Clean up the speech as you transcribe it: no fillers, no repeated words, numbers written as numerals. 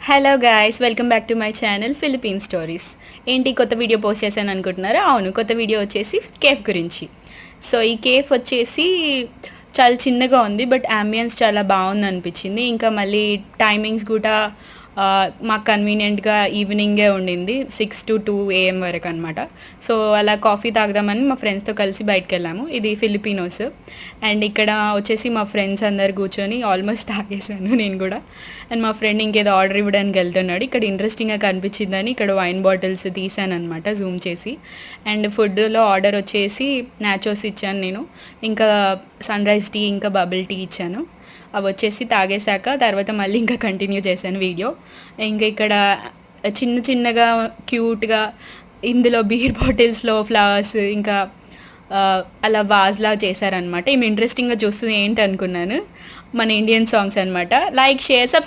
Hello guys, welcome back to my channel Philippine stories. ఏంటి కొత్త video post చేశాను అనుకుంటున్నారా? అవును, కొత్త వీడియో వచ్చేసి కేఫ్ గురించి. సో ఈ కేఫ్ వచ్చేసి చాలా చిన్నగా ఉంది, బట్ అంబియన్స్ చాలా బాగుంది అనిపించింది. ఇంకా మళ్ళీ టైమింగ్స్ కూడా మాకు కన్వీనియంట్గా ఈవినింగే ఉండింది, 6 to 2 AM వరకు అనమాట. సో అలా కాఫీ తాగుదామని మా ఫ్రెండ్స్తో కలిసి బయటకు వెళ్ళాము. ఇది ఫిలిపినోస్. అండ్ ఇక్కడ వచ్చేసి మా ఫ్రెండ్స్ అందరు కూర్చొని ఆల్మోస్ట్ తాగేసాను నేను కూడా. అండ్ మా ఫ్రెండ్ ఇంకేదో ఆర్డర్ ఇవ్వడానికి వెళ్తున్నాడు. ఇక్కడ ఇంట్రెస్టింగ్గా కనిపించిందని ఇక్కడ వైన్ బాటిల్స్ తీసాను అనమాట, జూమ్ చేసి. అండ్ ఫుడ్లో ఆర్డర్ వచ్చేసి నాచోస్ ఇచ్చాను నేను, ఇంకా సన్ రైజ్ టీ, ఇంకా బబుల్ టీ ఇచ్చాను. అవి వచ్చేసి తాగేశాక తర్వాత మళ్ళీ ఇంకా కంటిన్యూ చేశాను వీడియో. ఇంకా ఇక్కడ చిన్న చిన్నగా క్యూట్గా ఇందులో బీర్ బాటిల్స్లో ఫ్లవర్స్ ఇంకా అలా వాజ్లా చేశారనమాట. ఏమి ఇంట్రెస్టింగ్గా చూస్తూ ఏంటి అనుకున్నాను, మన ఇండియన్ సాంగ్స్ అనమాట. Like, share, subscribe.